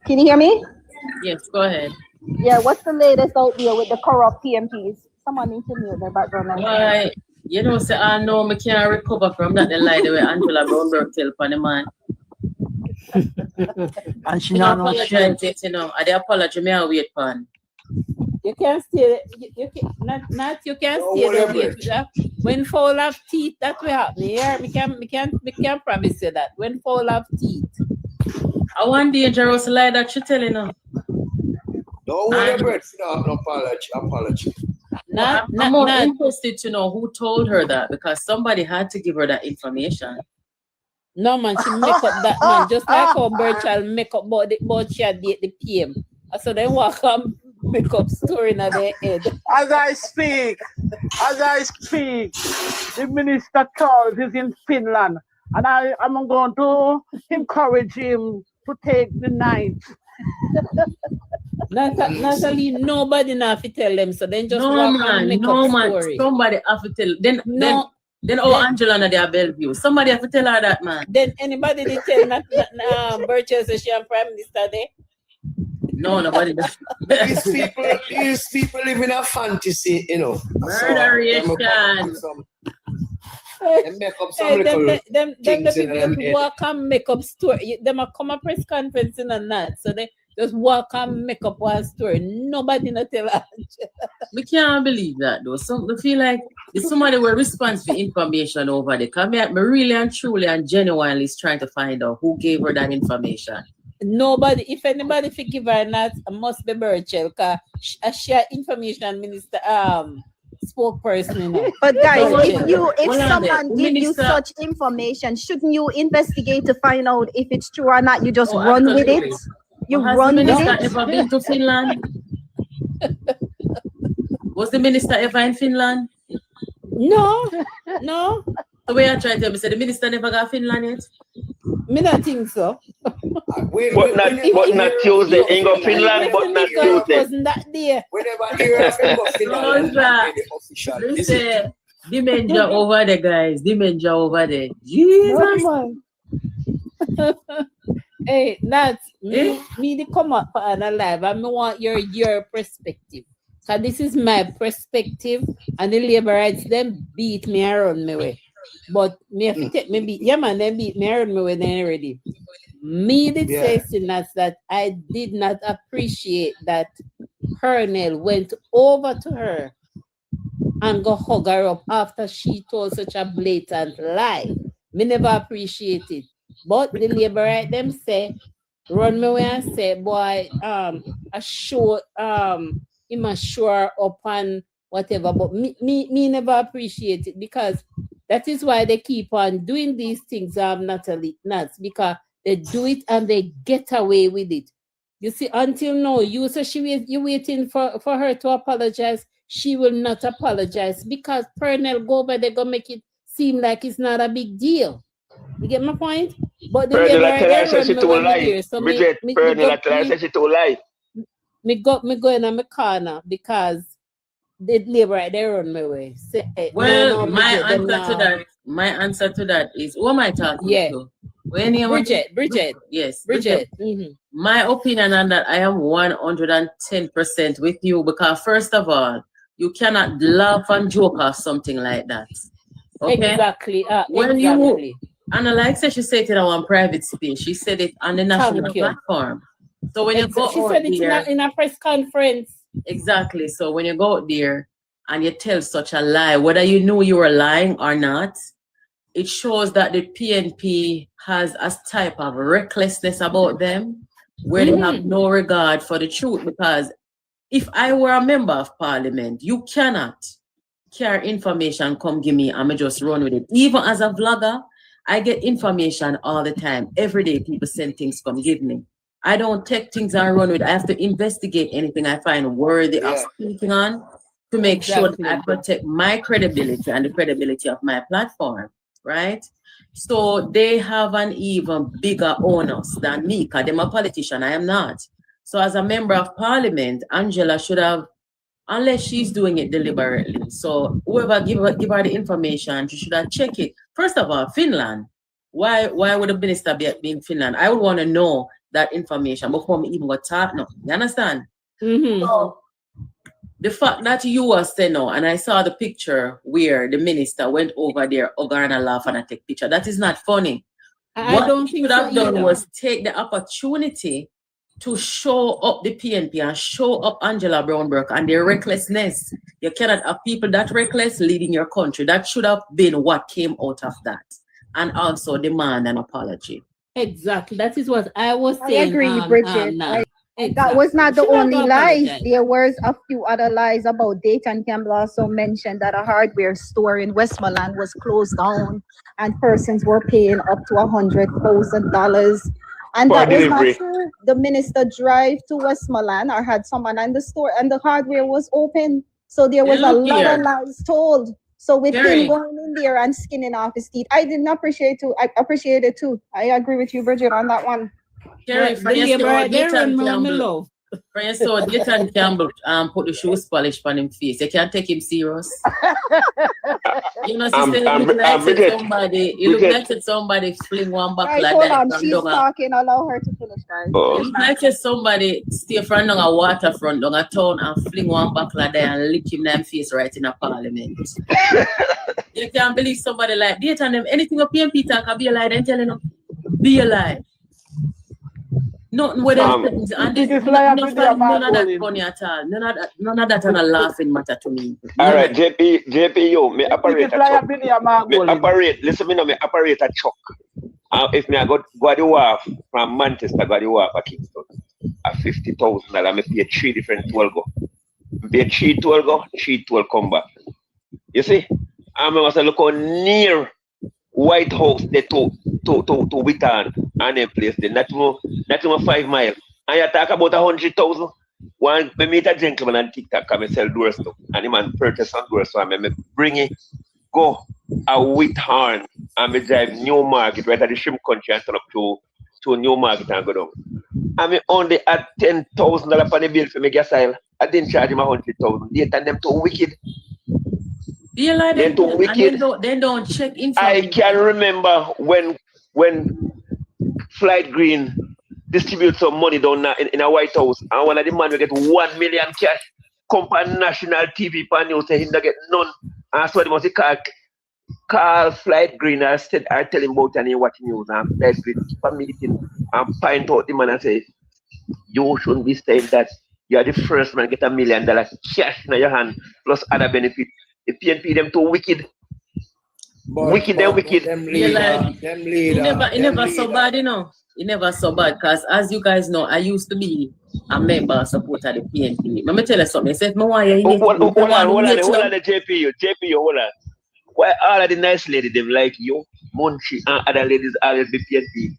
Can you hear me? Yes, go ahead. Yeah, what's the latest out there with the corrupt PMPs? Someone needs to mute their background noise. Why, you know, say, I know I can't recover from that, the lie the way Angela Brownberg tell upon the man. And she You now know, know apologize it, you know, I the apology me and wait pan. You can stay. You can not. You can stay there. When foul of teeth, that will happen. Yeah, we can promise you that. When foul of teeth. I want dangerous lie that she telling her. Don't worry, Brett. No apology. I'm more interested to know who told her that, because somebody had to give her that information. No man, she make up that man just like how Bertrand make up about she had the PM. So they walk and make up story in their head. As I speak, the Minister Charles is in Finland, and I'm going to encourage him to take the night. Natalie, nobody have to tell them, so then just walk and make up story. Somebody have to tell. Then Angela and they are Bellevue. Somebody have to tell her that, man. Then anybody did tell Birches that she and Prime Minister there? No, nobody does. These people live in a fantasy, you know. Murderation. They make up some them walk and make up story. Them a come a press conference and that. So they just walk and make up one story. Nobody not tell her. We can't believe that though. So I feel like if somebody will respond for information over there. Come here, me really and truly and genuinely is trying to find out who gave her that information. Nobody, if anybody forgive her not, must be Burchell, because she information minister spokesperson, you know. But guys, if someone give you such information, shouldn't you investigate to find out if it's true or not? You just run with it. You run with it. Ever been to Finland? Was the minister ever in Finland? No. The way I tried to tell me, say the minister never got Finland yet. Me not think so. But not Tuesday. Ain't go Finland, but not Tuesday. Wasn't that there? Whenever you hear Finland, listen, dementia over there, guys. Dementia over there. Jesus. Hey, that's me to come up and alive. I want your perspective. So this is my perspective, and the labor rights them beat me around my way. But me have to take me beat, yeah man, them beat me around my way then already. Me did say that I did not appreciate that Colonel went over to her and go hug her up after she told such a blatant lie. Me never appreciate it. But the labor right them say, run me away and say, boy, I sure him a sure upon whatever. But me never appreciate it, because that is why they keep on doing these things, Natalie, nuts, because they do it and they get away with it. You see, until now, you say you're waiting for her to apologize. She will not apologize, because Pernell go over, they're gonna make it seem like it's not a big deal. You get my point? But the Pernell says she too lie. Bridget, Pernell says she too lie. Me go in my corner because they live right there on my way. Say, well, my answer to that is, who am I talking to? Bridget. Yes, Bridget. Mm-hmm. My opinion on that, I am 110% with you, because first of all, you cannot laugh and joke off something like that. Okay? Exactly. You, and like she said it on private space, she said it on the national platform. So when you go she said it in a press conference. Exactly. So when you go out there and you tell such a lie, whether you know you were lying or not, it shows that the PNP has a type of recklessness about them, where they have no regard for the truth. Because if I were a member of parliament, you cannot carry information, come give me, and I just run with it. Even as a vlogger, I get information all the time. Every day people send things, come give me. I don't take things and run with it. I have to investigate anything I find worthy of speaking on to make sure that I protect my credibility and the credibility of my platform, right? So they have an even bigger onus than me, because I'm a politician, I am not. So as a member of parliament, Angela should have, unless she's doing it deliberately. So whoever give her the information, she should have checked it. First of all, Finland. Why would a minister be in Finland? I would want to know that information before me even got talk now. You understand? Mm-hmm. So the fact that you were saying now, and I saw the picture where the minister went over there, and laugh and I take picture. That is not funny. I don't think should have so done either. was take the opportunity to show up the PNP and show up Angela Brown-Burke and their recklessness. You cannot have people that reckless leading your country. That should have been what came out of that. And also demand an apology. Exactly. That is what I was saying. I agree, Bridget. Exactly. That was not the Should have only lies. apologized. There was a few other lies about Dayton. Campbell also mentioned that a hardware store in Westmoreland was closed down and persons were paying up to $100,000. And For that was delivery. not true. The minister drive to Westmoreland or had someone in the store and the hardware was open. So there was a lot of lies told. So with him going in there and skinning off his teeth, I didn't appreciate too. I appreciate it too. I agree with you, Bridget, on that one. Kerry, for you saw Dayton Campbell put the shoes polish on him face. You can't take him serious. You know, sister, you look like somebody fling one back like hold that. on, she's talking. Allow her to finish, guys. It's like somebody stay front on a waterfront on a town and fling one back like that and lick him in face right in a parliament. You can't believe somebody like Dayton them. Anything a PNP talk can be a lie. Then telling them be a lie. Nothing with them. And none of that funny at all. None of that on a laughing matter to me. All right, JPU, me operate a truck. Listen, me operate a truck. If me I go the wharf from Manchester, go the wharf at Kingston, at $50,000, me pay 3 different toll go. Pay 3 toll go, 3 toll come back. You see? I must look on near White House they to Witton and a place there. Not more 5 miles. And you talk about 100,000. One me meet a gentleman on TikTok and me sell doors to. And the man purchase some doors so I me bring it, go a Witton and me drive New Market right at the shrimp country and turn up to New Market and go down. And me only at $10,000 for the bill for me gas oil. I didn't charge him 100,000. They turn them too wicked. They don't check information. I can remember when Flight Green distribute some money down in a White House, and one of the man will get 1 million cash. Come on national TV pan news say he don't get none. And so they must call Flight Green and tell him about and he watch news and Flight Green keep a meeting and point out the man and say, you shouldn't be saying that you are the first man to get $1 million cash in your hand plus other benefits. The PNP them too wicked. Wicked. Them leader. He never so bad, you know. He never so bad because as you guys know, I used to be a member supporter of the PNP. Let me tell you something. I said, hold on, the JPU, hold on. Why all of the nice ladies them like you, Munchi, and other ladies always be PNP?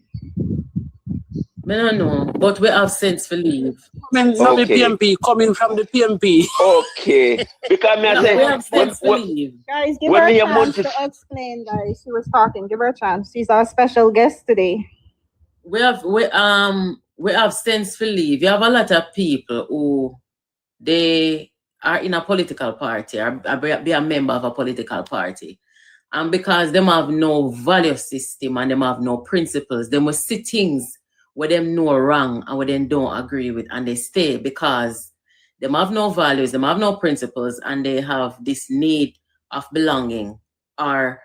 I don't know, but we have sense for leave. Coming from the PNP. Okay. Because me I say, we have sense for leave. Guys, give her a chance to explain, guys. She was talking. Give her a chance. She's our special guest today. We have sense for leave. You have a lot of people who they are in a political party or be a member of a political party. And because them have no value system and them have no principles, they must see things where them know wrong and where them don't agree with, and they stay because them have no values, them have no principles, and they have this need of belonging. Or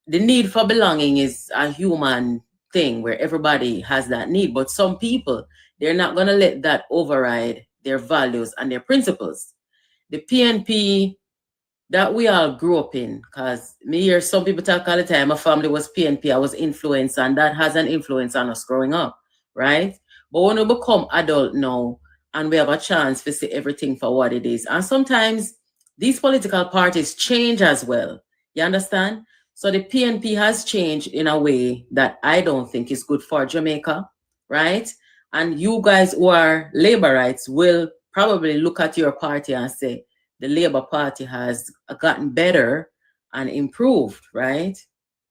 the need for belonging is a human thing where everybody has that need, but some people, they're not going to let that override their values and their principles. The PNP that we all grew up in, because me hear some people talk all the time, my family was PNP, I was influenced, and that has an influence on us growing up. Right? But when we become adult now and we have a chance to see everything for what it is, and sometimes these political parties change as well. You understand? So the PNP has changed in a way that I don't think is good for Jamaica, right? And you guys who are Laborites will probably look at your party and say the Labour Party has gotten better and improved, right?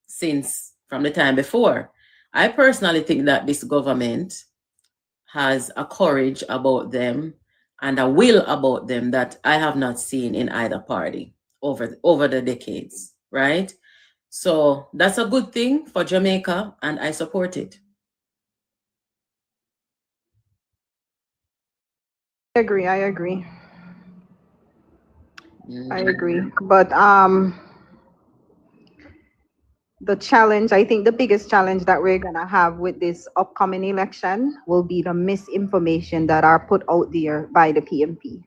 Since from the time before. I personally think that this government has a courage about them and a will about them that I have not seen in either party over the decades, right? So that's a good thing for Jamaica, and I support it. agree. I agree. But the challenge, I think the biggest challenge that we're gonna have with this upcoming election will be the misinformation that are put out there by the PNP.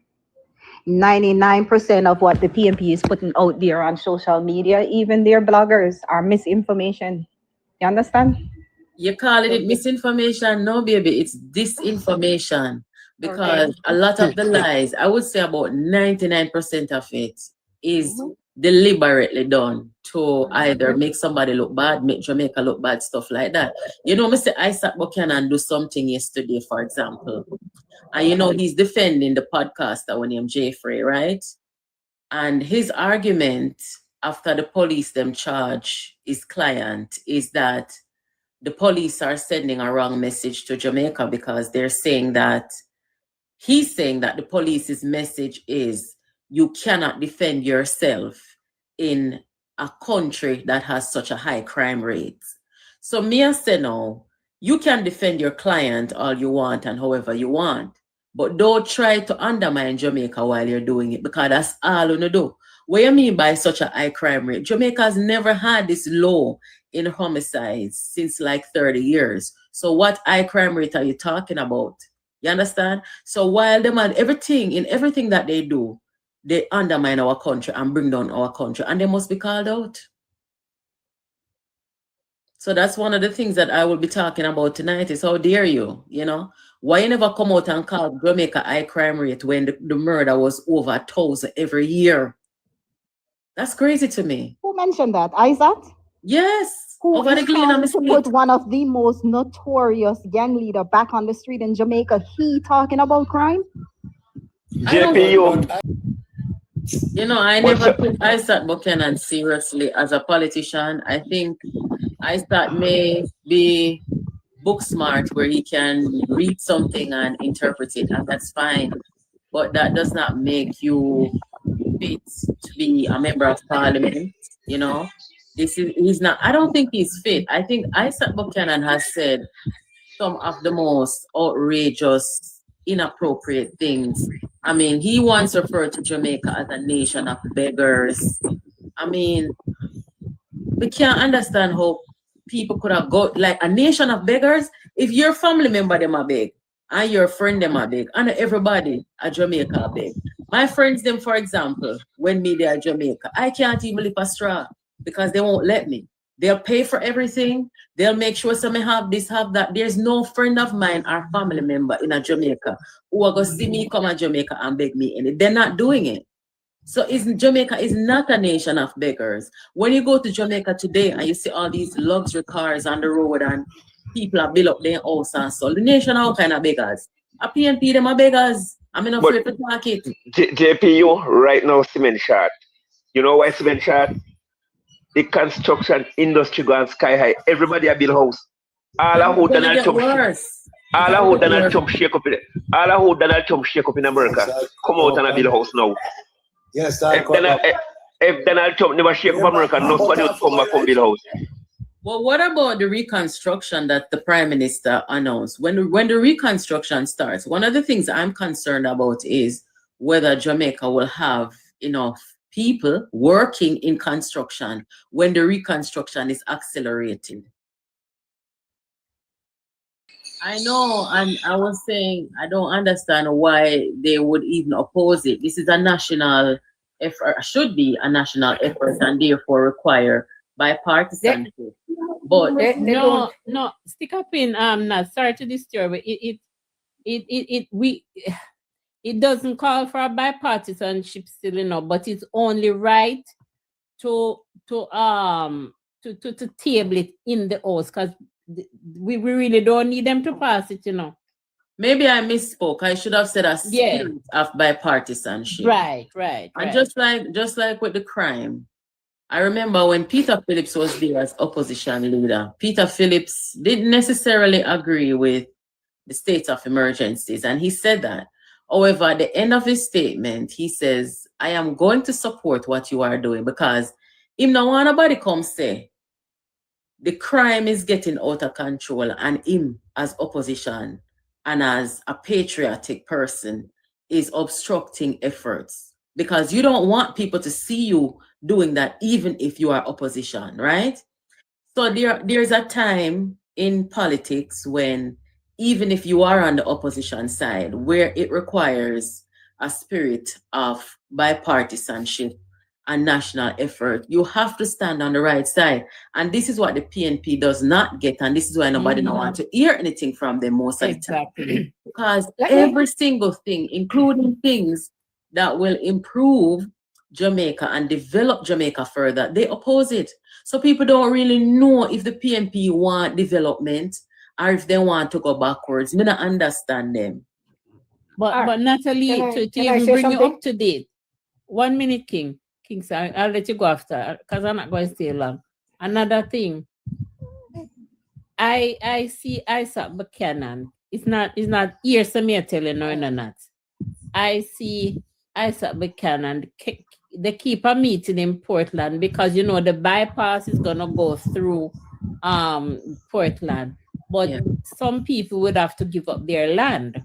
99% of what the PNP is putting out there on social media, even their bloggers, are misinformation. You understand? You call it misinformation? No, baby, it's disinformation. Because a lot of the lies, I would say about 99% of it is deliberately done to either make somebody look bad, make Jamaica look bad, stuff like that. You know, Mr. Isaac Buchanan do something yesterday, for example. And you know, he's defending the podcaster named Jeffrey, right? And his argument after the police them charge his client is that the police are sending a wrong message to Jamaica because they're saying that he's saying that the police's message is you cannot defend yourself in a country that has such a high crime rate. So Mia said, no, you can defend your client all you want and however you want, but don't try to undermine Jamaica while you're doing it because that's all you do. What do you mean by such a high crime rate? Jamaica has never had this low in homicides since like 30 years. So what high crime rate are you talking about? You understand? So while them and everything that they do, they undermine our country and bring down our country, and they must be called out. So that's one of the things that I will be talking about tonight is how dare you, you know? Why you never come out and call Jamaica high crime rate when the murder was over 1,000 every year? That's crazy to me. Who mentioned that? Isaac? Yes. Who over is trying to put one of the most notorious gang leader back on the street in Jamaica? He talking about crime? JPU. You know, I never took Isaac Buchanan seriously as a politician. I think Isaac may be book smart where he can read something and interpret it, and that's fine. But that does not make you fit to be a member of parliament, you know. He's not, I don't think he's fit. I think Isaac Buchanan has said some of the most outrageous, inappropriate things. I mean, he once referred to Jamaica as a nation of beggars. I mean, we can't understand how people could have got like a nation of beggars. If your family member them are beg, and your friend them are beg, and everybody at Jamaica beg. My friends them, for example, when me they are Jamaica, I can't even lift a straw because they won't let me. They'll pay for everything. They'll make sure some have this, have that. There's no friend of mine or family member in a Jamaica who are going to see me come to Jamaica and beg me in it. They're not doing it. So Jamaica is not a nation of beggars. When you go to Jamaica today and you see all these luxury cars on the road and people are built up their house and so, the nation are all kind of beggars. A PNP, them are beggars. I'm not afraid to talk it. JPU right now cement short. You know why cement short? The construction industry going sky high. Everybody a build house. All of who Donald Trump shake up in America. Come out and build a house now. Yes, if Donald Trump never shake up America, nobody would come back and build a house. Well, what about the reconstruction that the Prime Minister announced? When the reconstruction starts, one of the things I'm concerned about is whether Jamaica will have enough people working in construction when the reconstruction is accelerated. I know, and I was saying, I don't understand why they would even oppose it. This is a national effort, should be a national effort, and therefore require bipartisan. But no, stick up in not sorry to disturb it doesn't call for a bipartisanship still, you know, but it's only right to table it in the House because we really don't need them to pass it, you know. Maybe I misspoke. I should have said a spirit of bipartisanship. Right. And just like with the crime, I remember when Peter Phillips was there as opposition leader, Peter Phillips didn't necessarily agree with the state of emergencies, and he said that. However, at the end of his statement, he says, I am going to support what you are doing because if no one nobody come say the crime is getting out of control and him as opposition and as a patriotic person is obstructing efforts, because you don't want people to see you doing that, even if you are opposition, right? So there's a time in politics when, even if you are on the opposition side, where it requires a spirit of bipartisanship and national effort, you have to stand on the right side. And this is what the PNP does not get, and this is why nobody don't want to hear anything from them most of the time. Because every single thing, including things that will improve Jamaica and develop Jamaica further, they oppose it. So people don't really know if the PNP want development or if they want to go backwards. Me not understand them. But Natalie, to even bring you up to date, 1 minute, King, sorry, I'll let you go after, because I'm not going to stay long. Another thing, I see Isaac Buchanan. It's not here, so me telling no, not. I see Isaac Buchanan. They keep a meeting in Portland because you know the bypass is gonna go through Portland, but some people would have to give up their land,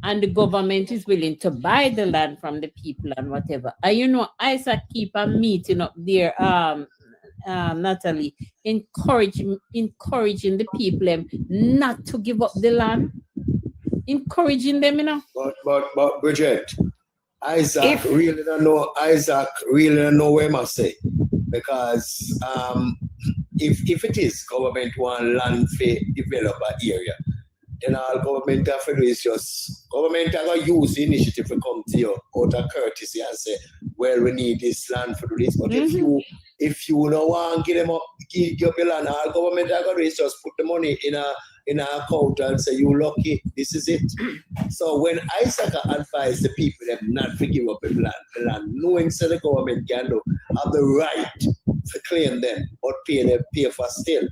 and the government is willing to buy the land from the people and whatever. And you know, Isaac keep a meeting up there, Natalie, encouraging the people not to give up the land, encouraging them, you know. But Bridget, Isaac really don't know where I must say, because if it is government want land for develop an area, then all government have to do is just government are gonna use the initiative to come to you out of courtesy and say, well, we need this land for this. But if you don't want to give up the land, all government are gonna do is just put the money in a account and say, you lucky, this is it. So when Isaac advised the people them not to give up the land, knowing that the government can have the right to claim them or pay for still,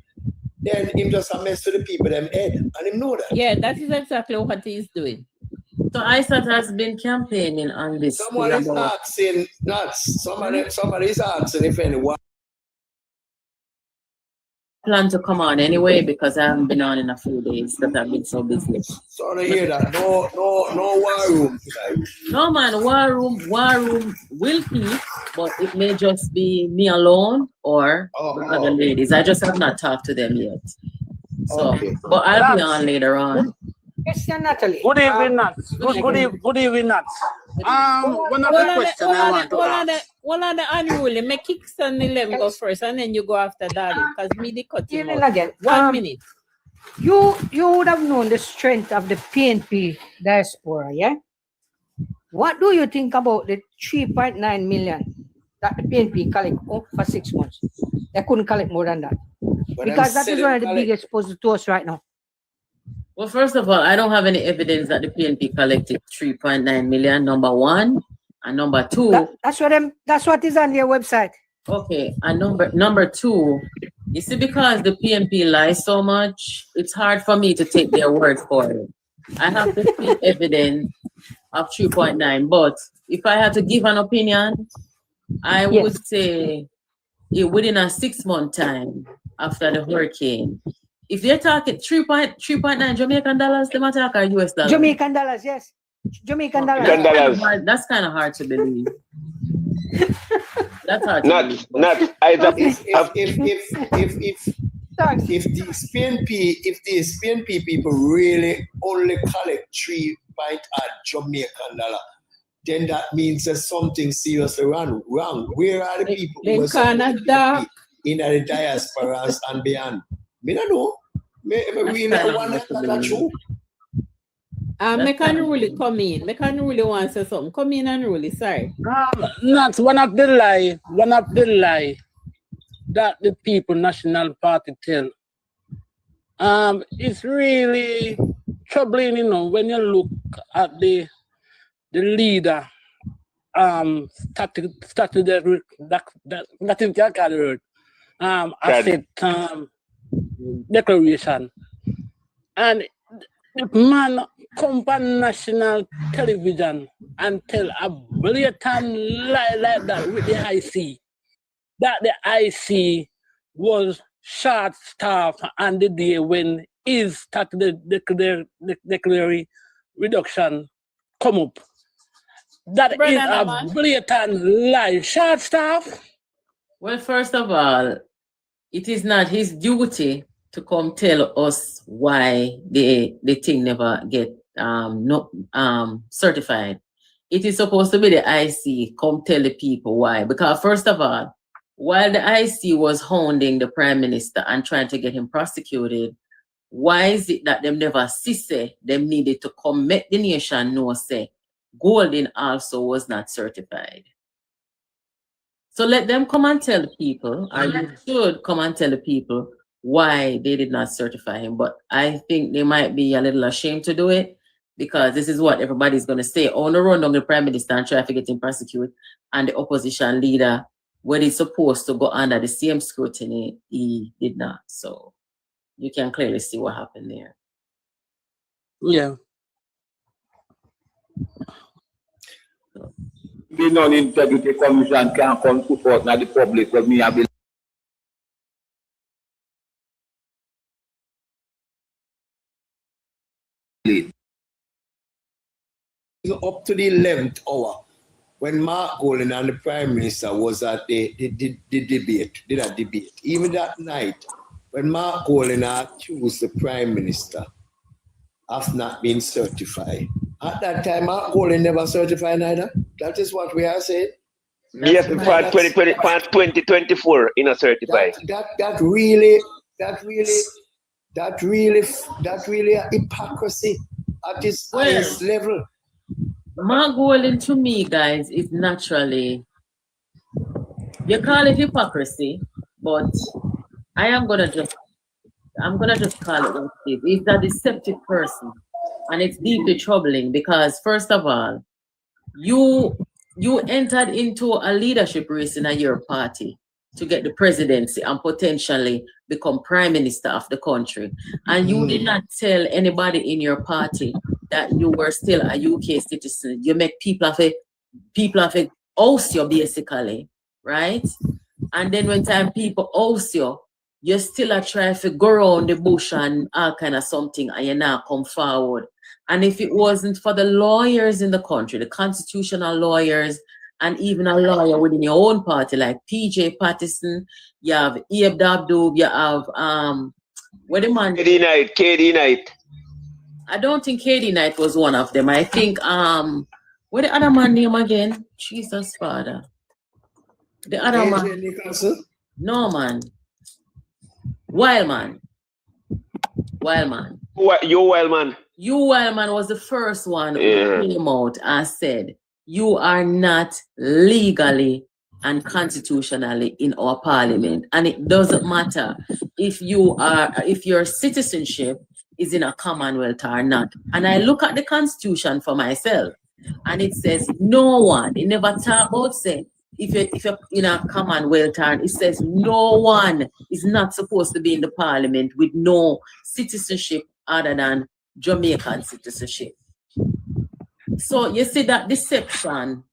then him just a mess to the people them head, and him know that. Yeah, that is exactly what he's doing. So Isaac has been campaigning on this. Somebody is asking, somebody is asking if anyone plan to come on anyway, because I haven't been on in a few days because I've been so busy. Sorry to hear that. No war room tonight. No man, war room will keep, but it may just be me alone or other ladies. I just have not talked to them yet. So, but I'll be on later on. Question, Natalie. Good evening, Nats. Good evening, Nats. One other question I want to ask. One other unruly, make Kingston 11 go first, and then you go after Daddy, because me they cut you again. 1 minute. You would have known the strength of the PNP diaspora, yeah? What do you think about the 3.9 million that the PNP collect for 6 months? They couldn't collect more than that. Because that is one of the biggest exposed to us right now. Well, first of all, I don't have any evidence that the PNP collected 3.9 million, number one. And number two, that's what is on their website. Okay, and number two, you see, because the PNP lies so much, it's hard for me to take their word for it. I have to see evidence of 3.9, but if I had to give an opinion, I would say within a 6-month time after the hurricane, if they're talking 3.9 Jamaican dollars, they might talk or US dollars. Jamaican dollars, yes. Jamaican dollars. That's kind of hard to believe. That's hard. If these PNP people really only collect 3 Jamaican dollar, then that means there's something seriously wrong. Where are the people who are in the diaspora and beyond? Me don't know. Me really wonder if that's true. I can't really come in. I can't really want to say something. Come in and really, sorry. That's one of the lie that the People National Party tell. It's really troubling, you know, when you look at the leader, asset declaration, and the man come on national television and tell a blatant lie like that with the IC, that the IC was short-staffed on the day when his started the declaration reduction come up. That is a blatant lie. Short staff. Well, first of all, it is not his duty to come tell us why the thing never get certified. It is supposed to be the IC come tell the people why. Because first of all, while the IC was hounding the Prime Minister and trying to get him prosecuted, why is it that them never say them needed to come make the nation know say Golden also was not certified? So let them come and tell the people, or you should come and tell the people why they did not certify him. But I think they might be a little ashamed to do it because this is what everybody's going to say. Oh, no, run down the Prime Minister and try to get him prosecuted. And the opposition leader, when he's supposed to go under the same scrutiny, he did not. So you can clearly see what happened there. Yeah. The non-integrity commission can come support now the public with me. Up to the 11th hour, when Mark Golden and the Prime Minister was at the debate, did a debate. Even that night, when Mark Golden accused the Prime Minister of not being certified, at that time, Mark Golden never certified either. That is what we are saying. Yes, for 2024, in a certified. That really a hypocrisy at its highest level. Mark Golden to me, guys, is naturally, you call it hypocrisy, but I'm gonna just call it what it is. He's a deceptive person, and it's deeply troubling because first of all, you entered into a leadership race in your party to get the presidency and potentially become prime minister of the country. And you did not tell anybody in your party that you were still a UK citizen. You make people of it oust you basically, right? And then when time people oust you, you still are trying to go around the bush and all kind of something and you now come forward. And if it wasn't for the lawyers in the country, the constitutional lawyers, and even a lawyer within your own party, like PJ Partisan, you have Abe Dabdoob, you have, what the man? KD Knight. I don't think KD Knight was one of them. I think, what the other man name again? Jesus Father. The other man. Nicholson? No, man. Wildman. You Wildman. You Wildman was the first one who came out and said, you are not legally and constitutionally in our parliament. And it doesn't matter if your citizenship is in a commonwealth or not. And I look at the constitution for myself and it says no one, it never talk about say, if you're in a commonwealth and it says no one is not supposed to be in the parliament with no citizenship other than Jamaican citizenship. So you see that deception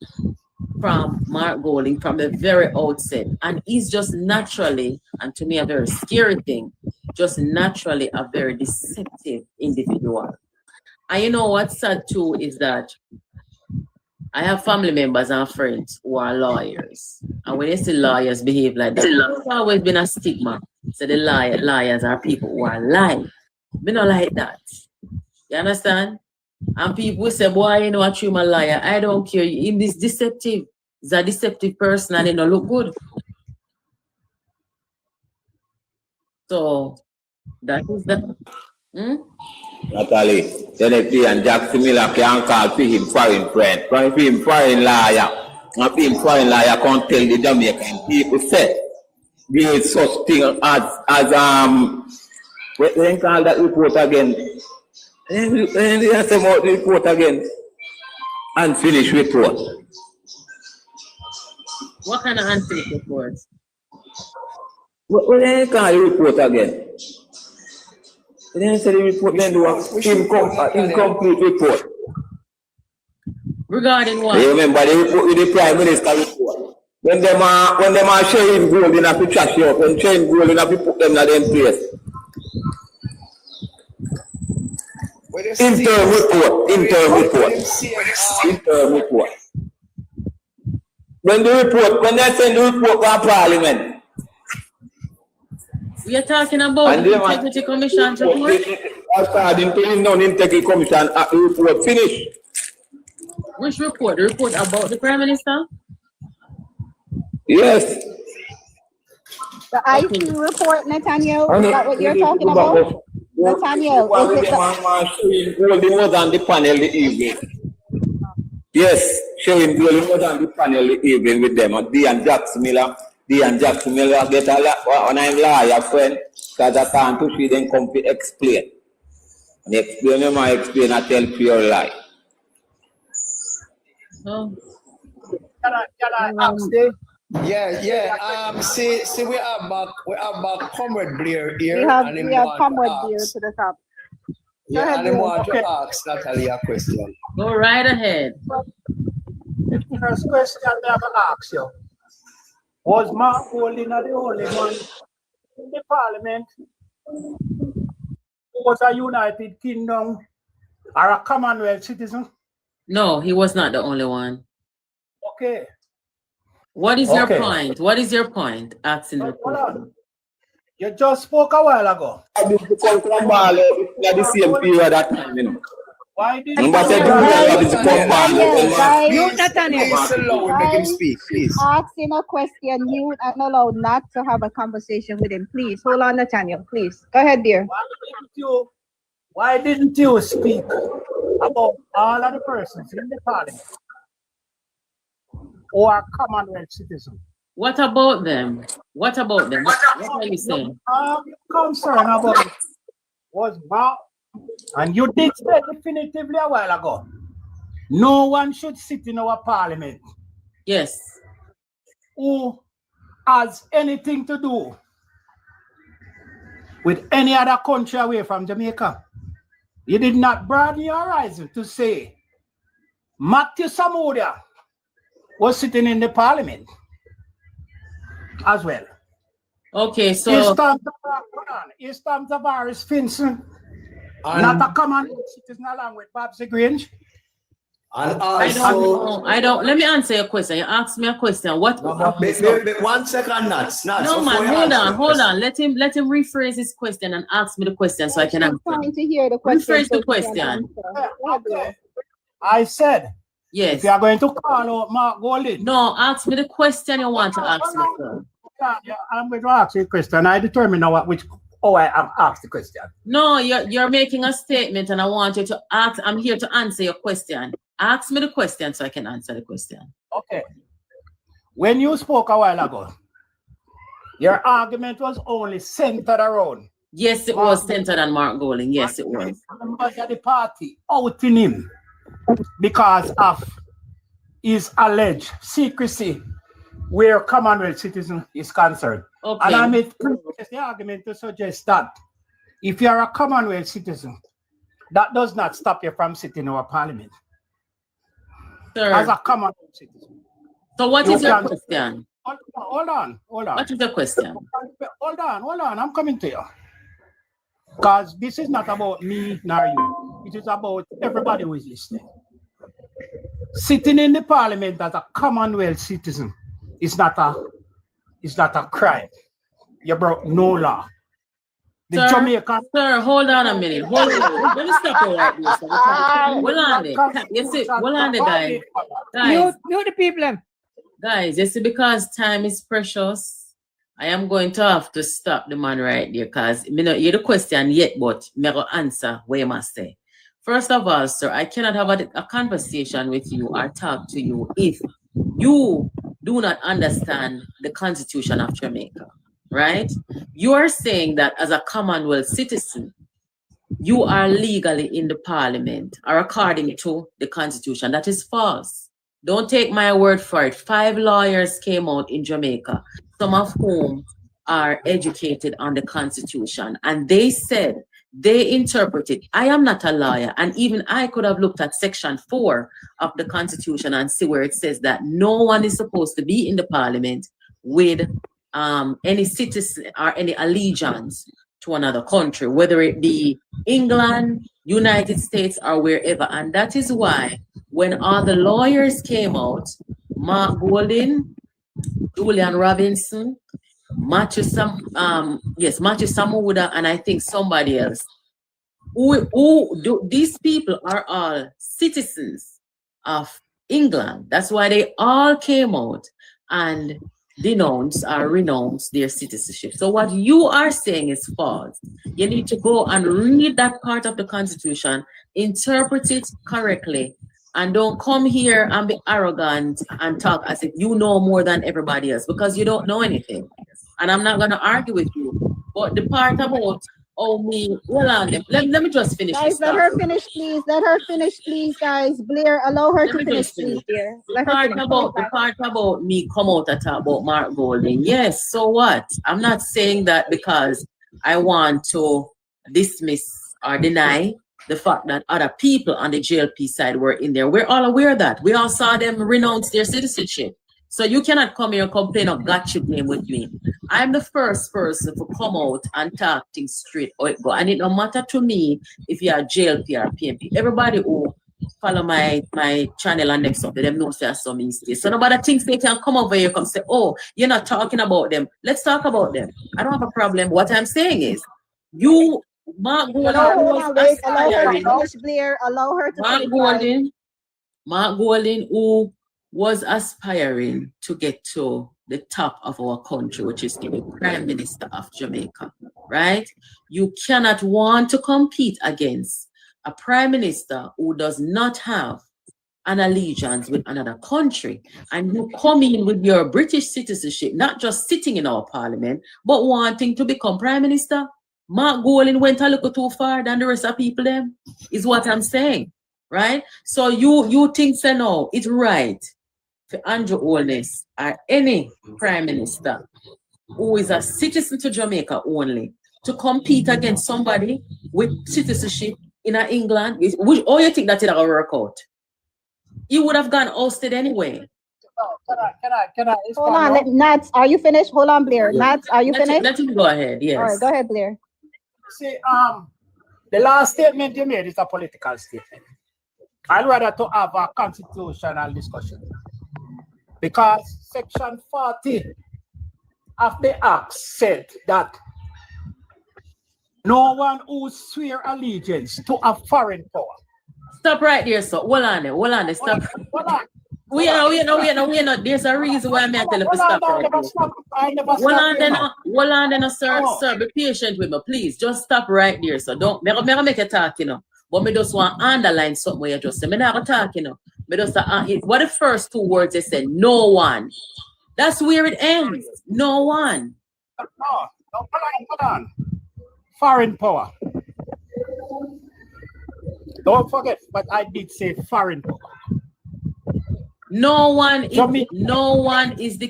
from Mark Golding from the very outset, and he's just naturally, and to me a very scary thing, just naturally a very deceptive individual. And you know what's sad too is that I have family members and friends who are lawyers, and when you see lawyers behave like that, there's always been a stigma. So the liars are people who are lying. We not like that. You understand? And people say, boy, you know what, you're a liar. I don't care. Him is deceptive. He's a deceptive person and he don't look good. So, that is that. Natalie, NFP and Jack Miller can call for him foreign friend. From him foreign liar. And him foreign liar can't tell the Jamaican people say there is such thing as when call that report again. And they say about the report again. Unfinished report. What kind of unfinished reports? What they call the report again? They say the report then do an incomplete report. Regarding what? You remember the report with the Prime Minister report. When them are sharing gold, they have to trash you up. When sharing gold, they have to put them in their place. Interim report. when they send the report to Parliament. We are talking about the Integrity Commission report. According to the non-Integrity Commission, the report finished. Which report? The report about the Prime Minister? Yes. The IC report, Nathaniel, is that what you're talking about? Nathaniel, is it the was on the panel the evening. Yes, showing Goldie was on the panel the evening with them. Dean Jackson Miller get a lot, and I'm lawyer friend, because I can't to see them come to explain. And explain them, I explain, I tell pure lie. Can I ask you? Yeah. See, we have back Comrade Blair here. we have Comrade Blair to the top. Go ahead, and I want Blair. to ask Natalie a question. Go right ahead. The first question I have to ask you. Was Mark Golding the only one in the Parliament who was a United Kingdom or a Commonwealth citizen? No, he was not the only one. Okay. What is your point? What is your point? Asking the Hold question. on. You just spoke a while ago. The same period at that time, you know. Why did And what I do, Mute Nathaniel. Please allow make him speak, please. Asking a question, mute and allow not to have a conversation with him. Please, hold on, Nathaniel, please. Go ahead, dear. Why didn't you speak about all of the persons in the Parliament who are Commonwealth citizens? What about them? What about them? What are you saying? Your concern about it was Mark, and you did say definitively a while ago, no one should sit in our Parliament. Yes. Who has anything to do with any other country away from Jamaica. You did not broaden your horizon to say Matthew Samudia was sitting in the Parliament as well. Okay, so Is Tom Tavares Finson not a common citizen along with Babsy Grange? And I don't. Let me answer your question. You asked me a question. What? 1 second, Nats. No, man. Hold on. Let him rephrase his question and ask me the question so I can answer. Trying to hear the question. Rephrase the question. Okay. I said, yes. If you are going to call out Mark Golding. No, ask me the question you want to ask me, sir. Yeah, I'm going to ask you a question. I determine now I am asked the question. No, you're making a statement and I want you to ask. I'm here to answer your question. Ask me the question so I can answer the question. Okay. When you spoke a while ago, your argument was only centered around. Yes, it was centered on Mark Golding. Yes, it was. Members of the party outing him because of his alleged secrecy where Commonwealth citizen is concerned. Okay. And I made the argument to suggest that if you are a Commonwealth citizen, that does not stop you from sitting in our Parliament. Sir. As a Commonwealth citizen. So what is your question? Hold on. What is the question? Hold on. I'm coming to you. Because this is not about me nor you. It is about everybody who is listening. Sitting in the Parliament as a Commonwealth citizen is not a crime. You broke no law. The Jamaican. Sir, hold on a minute. Hold on. Let me stop you right there. Hold on there. You see, hold on there, guys. Mute the people. Guys, you see, because time is precious, I am going to have to stop the man right there because me not hear the question yet, but me go answer what you must say. First of all, sir, I cannot have a conversation with you or talk to you if you do not understand the Constitution of Jamaica, right? You are saying that as a Commonwealth citizen, you are legally in the Parliament or according to the Constitution. That is false. Don't take my word for it. 5 lawyers came out in Jamaica, some of whom are educated on the Constitution, and they said, they interpreted, I am not a lawyer, and even I could have looked at Section 4 of the Constitution and see where it says that no one is supposed to be in the Parliament with any citizen or any allegiance to another country, whether it be England, United States, or wherever. And that is why when all the lawyers came out, Mark Golding, Julian Robinson, Matthew Samuda, and I think somebody else. These people are all citizens of England. That's why they all came out and renounced their citizenship. So what you are saying is false. You need to go and read that part of the Constitution, interpret it correctly, and don't come here and be arrogant and talk as if you know more than everybody else, because you don't know anything. And I'm not going to argue with you. But the part about let me just finish. Guys, let her finish, please. Let her finish, please, guys. Blair, allow her to finish, please, dear. The part about me come out and talk about Mark Golding. Yes, so what? I'm not saying that because I want to dismiss or deny the fact that other people on the JLP side were in there. We're all aware of that. We all saw them renounce their citizenship. So you cannot come here and complain of gotcha game with me. I'm the first person to come out and talk things straight or it go. And it don't matter to me if you are JLP or PNP. Everybody who follow my channel and next up to them knows there's some mistakes. So nobody thinks they can come over here and say, oh, you're not talking about them. Let's talk about them. I don't have a problem. What I'm saying is, Mark Golding, allow her to finish, Blair. Allow her to finish. Mark Golding, who was aspiring to get to the top of our country, which is to be Prime Minister of Jamaica, right? You cannot want to compete against a Prime Minister who does not have an allegiance with another country. And you come in with your British citizenship, not just sitting in our parliament, but wanting to become Prime Minister. Mark Golding went a little too far than the rest of people them, is what I'm saying, right? So you think, say no, it's right for Andrew Holness or any Prime Minister who is a citizen to Jamaica only to compete against somebody with citizenship in England? Or you think that it'll work out? He would have gone ousted anyway. Can I? Hold on, Nats, are you finished? Hold on, Blair. Nats, are you finished? Let him go ahead, yes. All right, go ahead, Blair. See, the last statement you made is a political statement. I'd rather to have a constitutional discussion. Because Section 40 of the Act said that no one who swear allegiance to a foreign power. Stop right there, sir. Hold on, stop. We are not. There's a reason why I'm telling you to stop right there. Hold on, then, sir. Be patient with me, please. Just stop right there, sir. Don't make a talk, But me just want to underline something where you just say, me not gonna talk, Me just what the first two words they said, no one. That's where it ends. No one. Hold on. Foreign power. Don't forget, but I did say foreign power. No one is the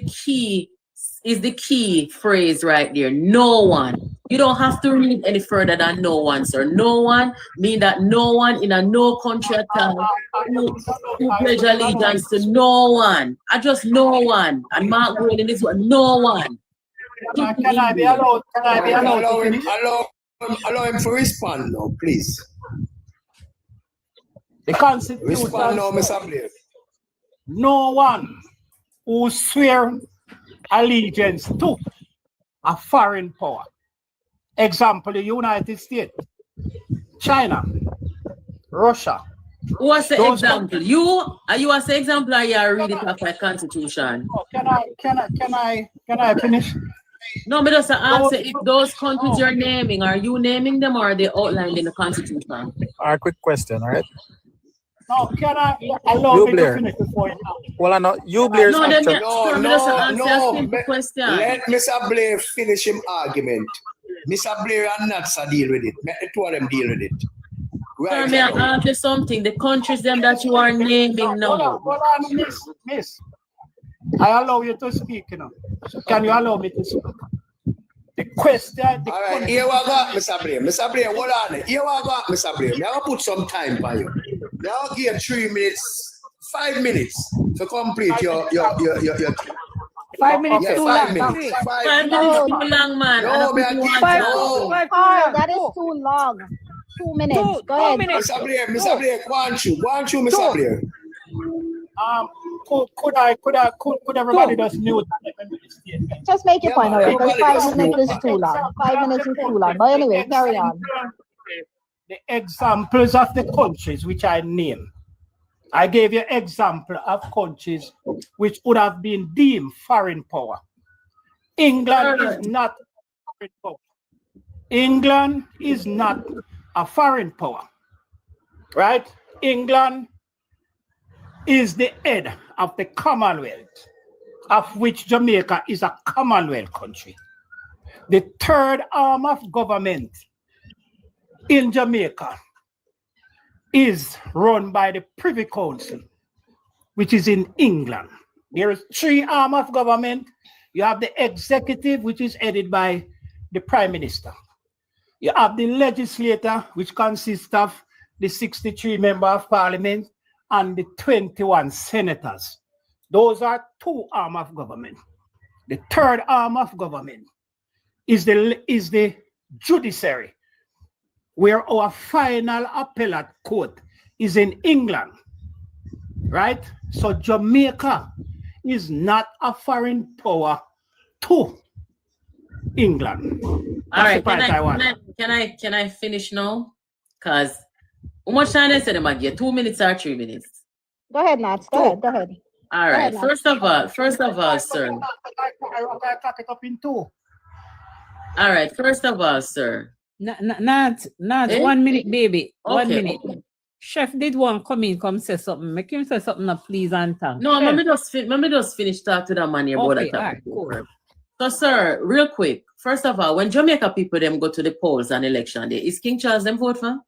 key phrase right there. No one. You don't have to read any further than no one, sir. No one mean that no one in a no country at all who pledge allegiance to no one. I just no one. And Mark Golding is what no one. Can I be allowed? Allow him to respond now, please. The Constitution. Respond now, Mr. Blair. No one who swear allegiance to a foreign power. Example, the United States, China, Russia. What's the example? You as the example or you read it off my Constitution? Oh, can I finish? No, but just answer if those countries you're naming, are you naming them or are they outlined in the Constitution? Quick question, all right? No, can I allow me to finish before you? Well, I know you, Blair. No. Let Mr. Blair finish him argument. Mr. Blair and Natsa deal with it. Let the two of them deal with it. Right. May I ask you something? The countries them that you are naming now. Hold on, miss. I allow you to speak, So can you allow me to speak? The question. All right, here we go, Mr. Blair. Mr. Blair, hold on. Here we go, Mr. Blair. Now put some time for you. Now give 3 minutes, 5 minutes to complete your 5 minutes. Yeah, 5 minutes. 5 minutes too long, man. No, That is too long. 2 minutes. Go ahead. Mr. Blair, go on through, Mr. Blair. Could everybody just mute? Just make your point, alright, because everybody 5 just minutes is mute. too long. 5 minutes is too long. But anyway, carry on. The examples of the countries which I named. I gave you example of countries which would have been deemed foreign power. England is not a foreign power. England is not a foreign power, right? England is the head of the Commonwealth, of which Jamaica is a Commonwealth country. The third arm of government in Jamaica is run by the Privy Council, which is in England. There is 3 arms of government. You have the executive, which is headed by the Prime Minister. You have the legislature, which consists of the 63 members of parliament and the 21 senators. Those are 2 arms of government. The third arm of government is the judiciary, where our final appellate court is in England, right? So Jamaica is not a foreign power to England. All right, can I finish now? Because how much time I said about you? 2 minutes or 3 minutes? Go ahead, Nats. Go ahead. All right. First of all, sir. All right. First of all, sir. Nat, 1 minute, baby. Okay. 1 minute. Chef did one come say something. Make him say something now, please, and thank. No, let me just finish talk to that man here about that. Right, cool. So, sir, real quick. First of all, when Jamaica people them go to the polls on election day, is King Charles them vote for?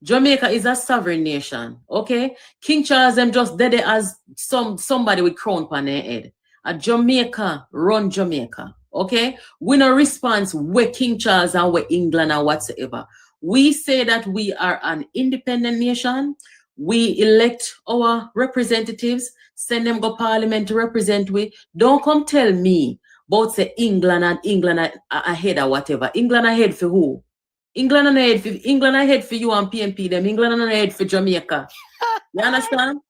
Jamaica is a sovereign nation, okay? King Charles them just did it as somebody with crown on their head. A Jamaica run Jamaica, okay? We no response where King Charles and where England or whatsoever. We say that we are an independent nation. We elect our representatives, send them go parliament to represent we. Don't come tell me about say England ahead or whatever. England ahead for who? England ahead for you and PNP them. England ahead for Jamaica. You understand?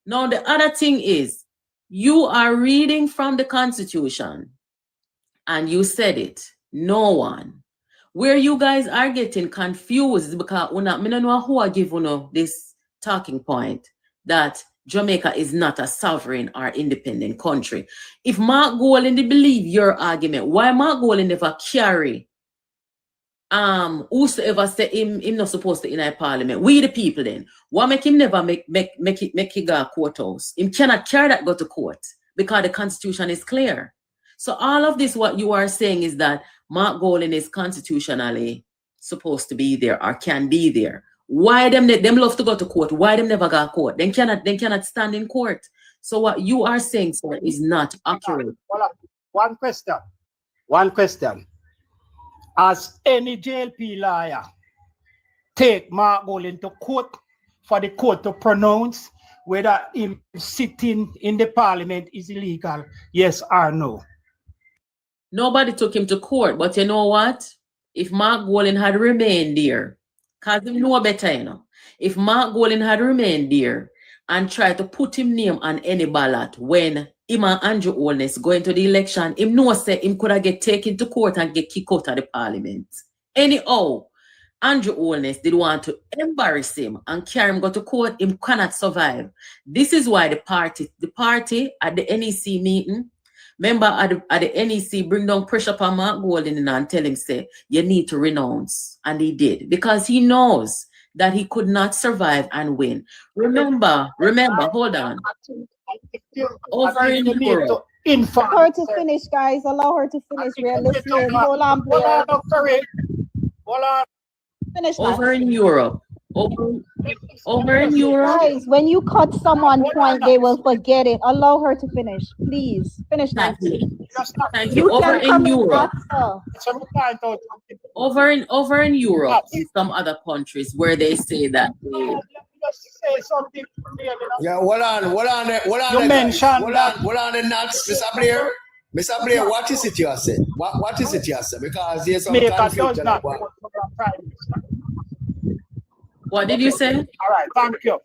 Now the other thing is, you are reading from the Constitution, and you said it. No one. Where you guys are getting confused is because I don't know who I give this talking point that Jamaica is not a sovereign or independent country. If Mark Golan did believe your argument, why Mark Golan never carry whosoever say him not supposed to in a parliament? We the people then. Why make him never make it go courthouse? Him cannot carry that go to court because the Constitution is clear. So all of this, what you are saying is that Mark Golan is constitutionally supposed to be there or can be there. Why them love to go to court? Why them never go to court? They cannot stand in court. So what you are saying, sir, is not accurate. One question. As any JLP lawyer take Mark Golan to court for the court to pronounce whether him sitting in the parliament is illegal, yes or no? Nobody took him to court, but you know what? If Mark Golan had remained there, because he know better, you know. If Mark Golan had remained there and tried to put him name on any ballot when him and Andrew Holness go into the election, him know say him could have get taken to court and get kicked out of the parliament. Anyhow, Andrew Holness did want to embarrass him and carry him go to court, him cannot survive. This is why the party at the NEC meeting, member at the NEC bring down pressure upon Mark Golan and tell him, say, you need to renounce. And he did, because he knows that he could not survive and win. Remember, hold on. Over in Europe. Allow her to finish, guys. Allow her to finish. We are listening. Hold on, Blair. Hold on. Finish that. Over in Europe. Over in Europe. Guys, when you cut someone's point, they will forget it. Allow her to finish. Please. Finish that. Thank you. Over in Europe. Over in Europe, in some other countries where they say that Yeah, hold on. You mentioned hold on the nuts, Mr. Blair. Mr. Blair, what is it you are saying? What is it you are saying? Because there's some confusion. What did you say? All right, thank you.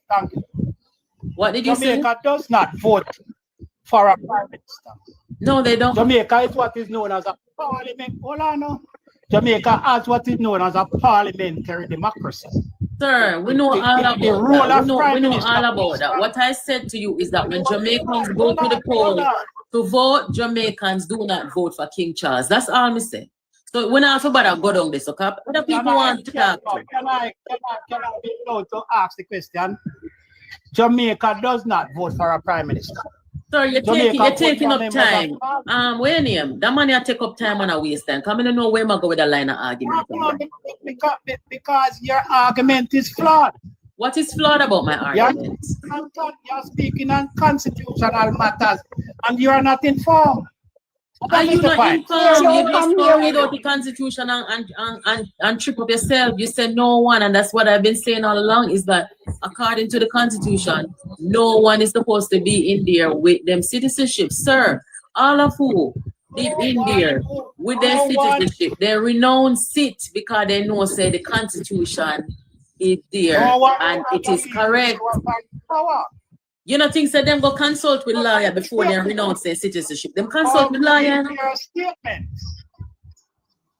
What did you say? Jamaica does not vote for a prime minister. No, they don't. Jamaica is what is known as a parliament. Hold on now. Jamaica has what is known as a parliamentary democracy. Sir, we know all about that. We know all about that. What I said to you is that when Jamaicans go to the polls to vote, Jamaicans do not vote for King Charles. That's all I say. So when I also about go down this, okay? Other people want to talk to. Can I be allowed to ask the question? Jamaica does not vote for a prime minister. Sir, you're taking up time. What's your name? That money I take up time and I waste time. Come in and know where I go with a line of argument. Because your argument is flawed. What is flawed about my argument? You're speaking on constitutional matters and you are not informed. Are you not informed? You just read out the constitution and trip up yourself. You said no one, and that's what I've been saying all along, is that according to the constitution, no one is supposed to be in there with them citizenship. Sir, all of who live in there with their citizenship, they renounce it because they know say the constitution is there and it is correct. You know, things that them go consult with lawyer before they renounce their citizenship. Them consult with lawyer.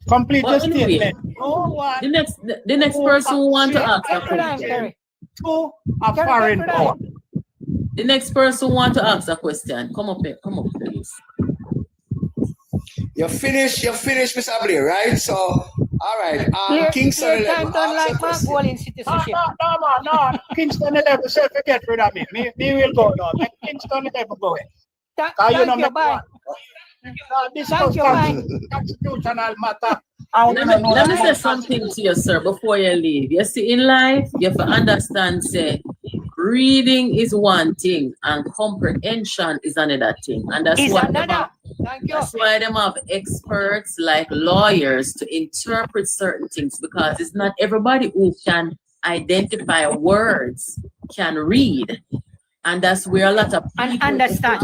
Complete your statement. The next person who want to ask a question. To a foreign power. The next person who want to ask a question. Come up here. Come up, please. You're finished, Mr. Blair, right? So, all right. Kingston 11. Don't like my goal in citizenship. No. Kingston 11, say forget rid of me. Me will go now. Make Kingston 11 go away. Thank you, bye. This is constitutional matter. Let me say something to you, sir, before you leave. You see, in life, you have to understand, say, reading is one thing and comprehension is another thing. And that's why them have experts like lawyers to interpret certain things, because it's not everybody who can identify words can read. And that's where a lot of people understand.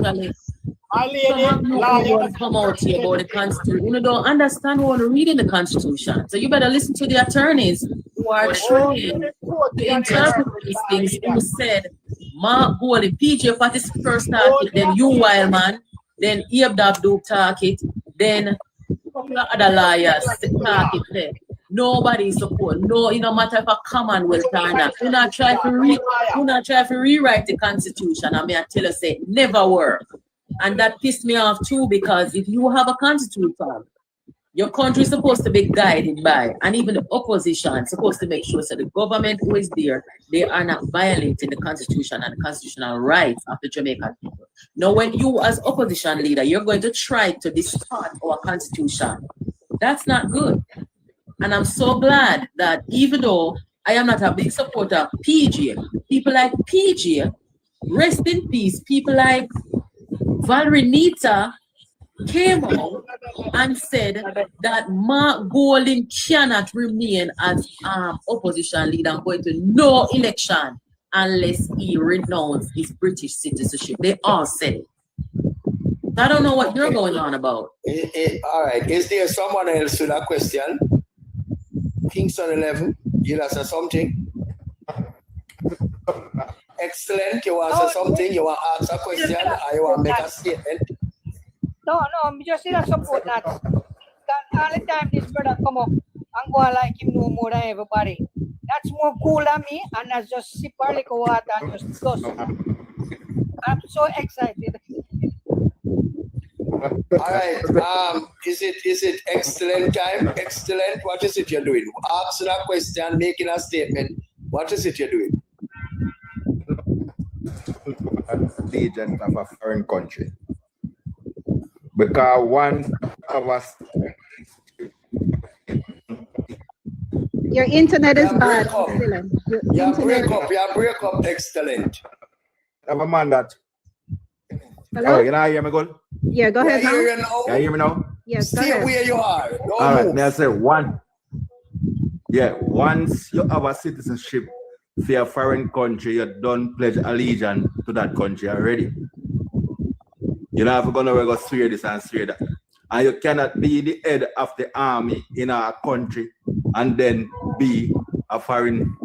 Come out here about the Constitution. You don't understand what we're reading the Constitution. So you better listen to the attorneys who are trained to interpret these things, who said, Mark Goldie, PJ Pattis first talk it, then you wild man, then Abe Dabdub talk it, then other lawyers talk it. Nobody support. No, it no matter if a Commonwealth or not. Do not try to rewrite the Constitution. I mean, I tell you, say, never work. And that pissed me off too, because if you have a constitution, your country is supposed to be guided by, and even the opposition is supposed to make sure that the government who is there, they are not violating the constitution and the constitutional rights of the Jamaican people. Now, when you as opposition leader, you're going to try to distort our constitution, that's not good. And I'm so glad that even though I am not a big supporter of PJ, people like PJ, rest in peace, people like Valrenita came out and said that Mark Golding cannot remain as opposition leader and going to no election unless he renounced his British citizenship. They all said it. I don't know what you're going on about. All right. Is there someone else with a question? Kingston 11, you want to say something? Excellent. You want to say something? You want to ask a question or you want to make a statement? No, just need to support that. All the time this brother come up and go like him know more than everybody. That's more cool than me, and that's just sip a liquor water and just discuss. I'm so excited. All right. Is it excellent time? Excellent. What is it you're doing? Asking a question, making a statement. What is it you're doing? Agent of a foreign country. Because one of us. Your internet is bad. Break up. Excellent. Never mind that. Hello? Oh, you know, hear me good? Yeah, go ahead. Now. You hear me now? Yes, stay where you are. Don't all right, move. may I say one? Yeah, once you have a citizenship for a foreign country, you don't pledge allegiance to that country already. You're not going to go swear this and swear that. And you cannot be the head of the army in our country and then be a foreign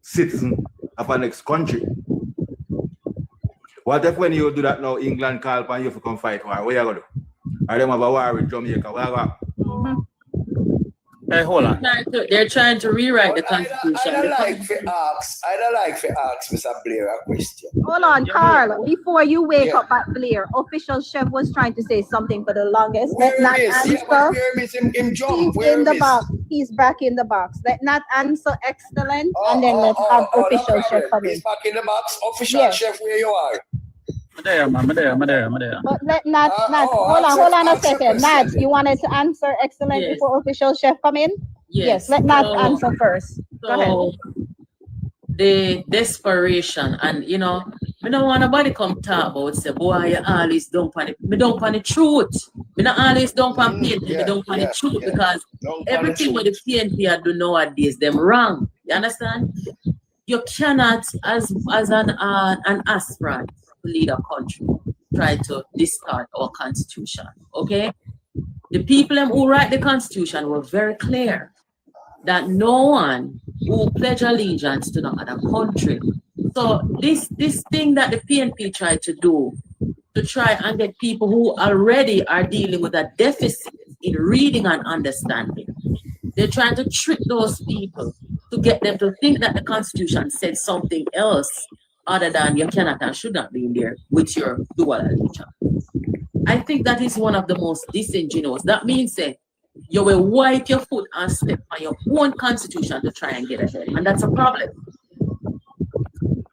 citizen of our next country. What if when you do that now, England call upon you to come fight war? What you gonna do? Or them have a war with Jamaica? What you gonna do? Hey, hold on. They're trying to rewrite the constitution. I don't like to ask Mr. Blair a question. Hold on, Carl. Before you wake up at Blair, official chef was trying to say something for the longest. Let not answer. Where is him jump? He's in the box. He's back in the box. Let not answer excellent, and then let's have official chef come in. He's back in the box. Official chef, where you are? I'm there. But let not hold on a second. Nat, you wanted to answer excellent before official chef come in? Yes. Let Nat answer first. Go ahead. The desperation, and you know, me don't want nobody come talk about say, boy, you always don't panic. Me don't panic truth. Me not always don't panic PNP. Me don't panic truth because everything what the PNP are do nowadays, them wrong. You understand? You cannot, as an aspirant to lead a country, try to discard our constitution. Okay? The people who write the constitution were very clear that no one who pledge allegiance to the other country. So this thing that the PNP tried to do, to try and get people who already are dealing with a deficit in reading and understanding, they're trying to trick those people to get them to think that the Constitution said something else other than you cannot and should not be in there with your dual allegiance. I think that is one of the most disingenuous. That means you will wipe your foot and step on your own constitution to try and get ahead. And that's a problem.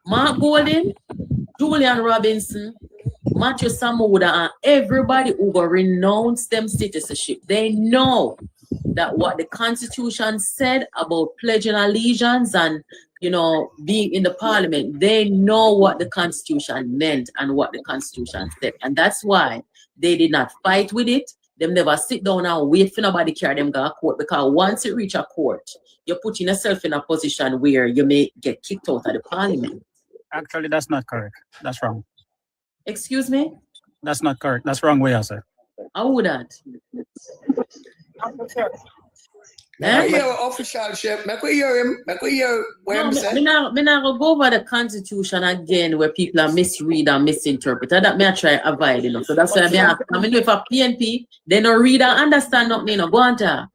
Mark Golding, Julian Robinson, Matthew Samuda, and everybody who will renounce them citizenship, they know that what the Constitution said about pledging allegiance and, you know, being in the parliament, they know what the Constitution meant and what the Constitution said. And that's why they did not fight with it. Them never sit down and wait for nobody to carry them to a court, because once you reach a court, you're putting yourself in a position where you may get kicked out of the parliament. Actually, that's not correct. That's wrong. Excuse me? That's not correct. That's wrong way, I say. How would that? Official chef. Make we hear him. Make we hear what him say. Me not go over the Constitution again where people are misread and misinterpret. That me I try avoid, you know. So that's why I mean, if a PNP, they don't read and understand nothing, you know. Go on to.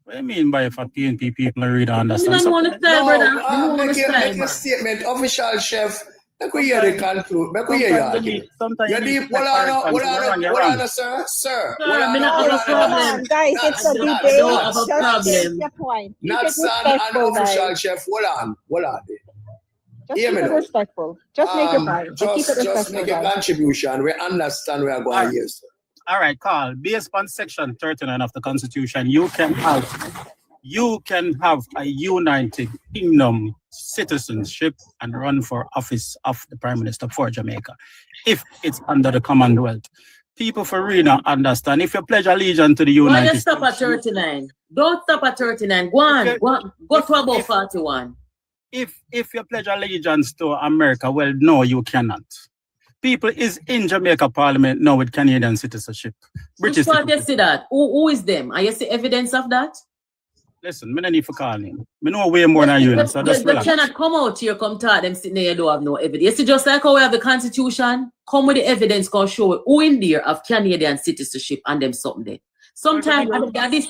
What do you mean by if a PNP people read and understand? You don't want to say, brother. Make a statement. Official chef. Make we hear the conclude. Make we hear your argument. You're deep. Hold on, sir. Sir. Guys, it's a debate. Just make your point. Not son and official chef. Hold on. Just keep it respectful. Just make your point. Just make a contribution. We understand where we're going here, sir. All right, Carl. Based on Section 39 of the Constitution, you can have a United Kingdom citizenship and run for office of the Prime Minister for Jamaica if it's under the Commonwealth. People for real understand. If you pledge allegiance to the United States. Stop at 39. Don't stop at 39. Go to about 41. If you pledge allegiance to America, well, no, you cannot. People is in Jamaica Parliament now with Canadian citizenship. Which part you see that? Who is them? Are you see evidence of that? Listen, I don't need for calling. I know way more than you. So they cannot come out here, come talk, them sitting there, you don't have no evidence. You see, just like how we have the Constitution, come with the evidence, can show who in there of Canadian citizenship and them something there. Sometimes,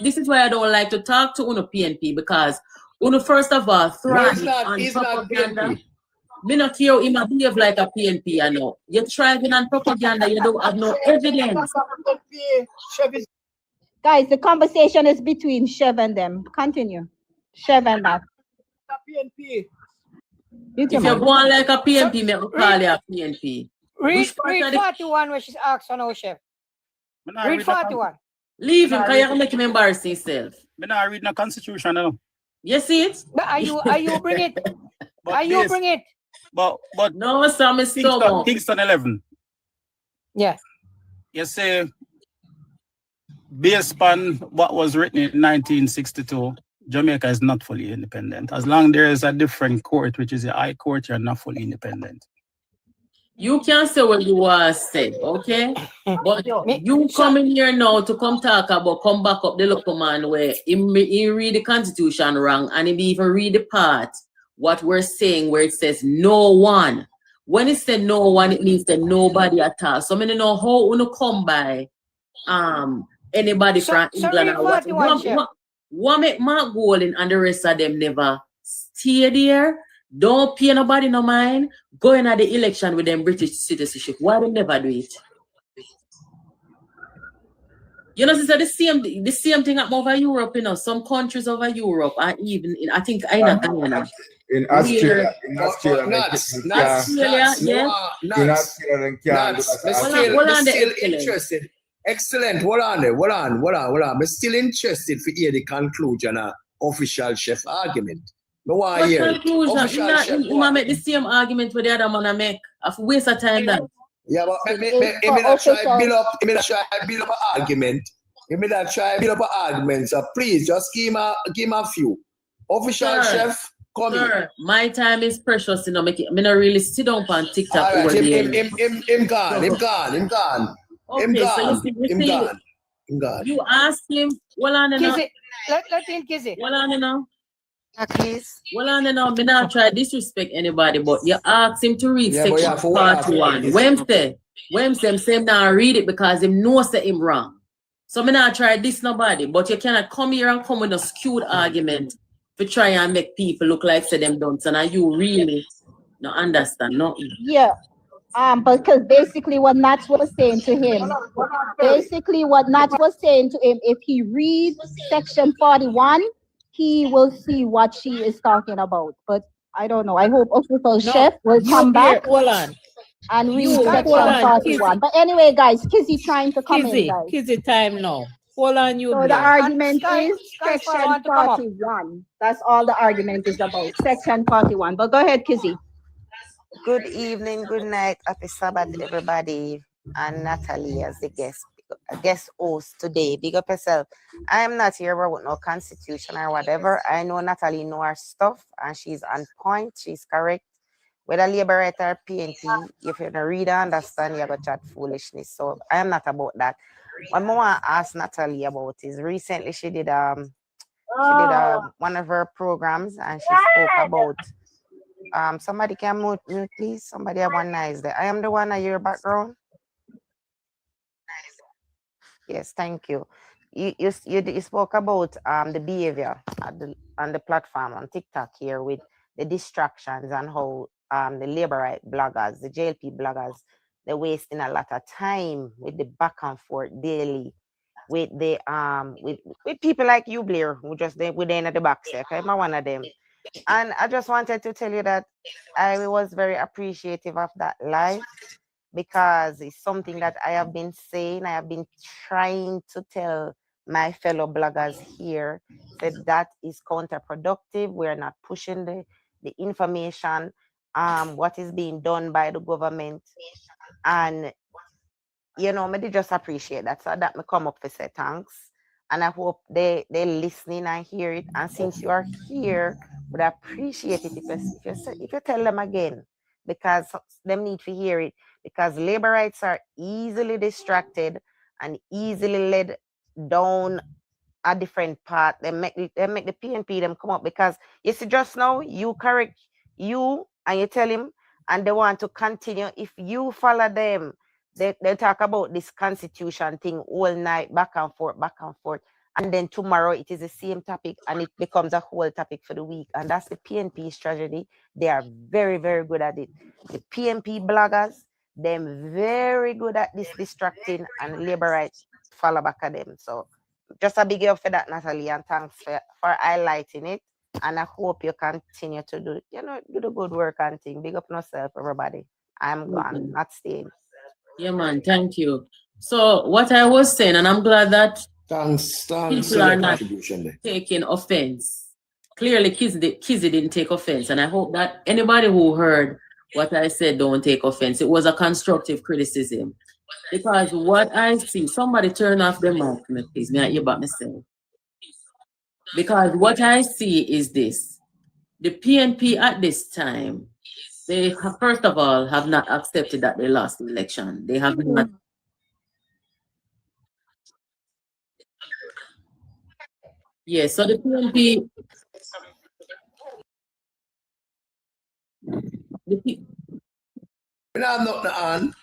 this is why I don't like to talk to UNO PNP, because UNO, first of all, thrive on propaganda. Me not care him behave like a PNP, I know. You're thriving on propaganda, you don't have no evidence. Guys, the conversation is between Chev and them. Continue. Chev and that. PNP. If you're going like a PNP, me will call you a PNP. Read 41 where she's asked on our Chef. Read 41. Leave him, because you make him embarrass himself. I'm not reading the Constitution now. You see it? But are you bring it? Bring it? But no, some is so Kingston 11. Yeah. You say, based on what was written in 1962, Jamaica is not fully independent. As long as there is a different court, which is the High Court, you're not fully independent. You can say what you want to say, okay? But you come in here now to come talk about, come back up the local man where he read the Constitution wrong, and he even read the part, what we're saying, where it says no one when it said no one, it means that nobody at all. So I don't know how you come by anybody from England or what make Mark Golding and the rest of them never stay there. Don't pay nobody no mind. Going at the election with them British citizenship. Why they never do it? You know, it's the same thing up over Europe, you know. Some countries over Europe are even in, I think in Ghana. In Australia, still interested. Excellent. Hold on. I'm still interested to hear the conclusion of official chef argument. No one hear conclusion. You might make the same argument with the other man make. Of waste of time that. Yeah, but I may try to build up an argument. So please just give him a few. Official chef. Sir, my time is precious, you know. I not really sit down on TikTok. All right, him gone. You ask him, well on Kiss it. Let him kiss it. Well on now. Please. Well on now, me not try to disrespect anybody, but you ask him to read section 41. Wednesday say him now read it because him knows that him wrong. So me not try this nobody, but you cannot come here and come with a skewed argument to try and make people look like say them don't. And you really not understand, no? Yeah. Because basically what Nats was saying to him, if he reads section 41, he will see what she is talking about. But I don't know. I hope official chef will come back. Hold on. And read section 41. But anyway, guys, Kizzy trying to come in, guys. Kizzy time now. Hold on, you. So the argument is section 41. That's all the argument is about. Section 41. But go ahead, Kizzy. Good evening, good night, happy Sabbath, everybody, and Natalie as the guest host today. Big up yourself. I am not here with no constitution or whatever. I know Natalie know her stuff, and she's on point. She's correct. Whether labor right or PNP, if you don't read and understand, you're going to chat foolishness. So I am not about that. What I want to ask Natalie about is recently she did one of her programs, and she spoke about somebody can mute please. Somebody have one nice there. I am the one at your background. Yes, thank you. You spoke about the behavior on the platform on TikTok here with the distractions and how the labor right bloggers, the JLP bloggers, they're wasting a lot of time with the back and forth daily with the with people like you, Blair, who just within at the back there. Okay, I'm one of them. And I just wanted to tell you that I was very appreciative of that live because it's something that I have been saying. I have been trying to tell my fellow bloggers here that is counterproductive. We're not pushing the information, what is being done by the government. And, you know, me just appreciate that. So that me come up to say thanks. And I hope they're listening and hear it. And since you are here, would appreciate it if you tell them again, because them need to hear it, because labor rights are easily distracted and easily led down a different path. They make the PNP them come up because you see just now you correct you and you tell him and they want to continue. If you follow them, they talk about this constitution thing all night, back and forth. And then tomorrow it is the same topic and it becomes a whole topic for the week. And that's the PNP's tragedy. They are very, very good at it. The PNP bloggers, them very good at this distracting, and labor rights follow back at them. So just a big up for that, Natalie, and thanks for highlighting it. And I hope you continue to do the good work and thing. Big up yourself, everybody. I'm gone, not staying. Yeah, man, thank you. So what I was saying, and I'm glad that thanks people are not taking offense. Clearly, Kizzy didn't take offense, and I hope that anybody who heard what I said don't take offense. It was a constructive criticism, because what I see, somebody turn off the mic, please. May I hear about myself? Because what I see is this: the PNP at this time, they have, first of all, have not accepted that they lost the election. They have not. Yes, so the PNP, We don't have nothing on.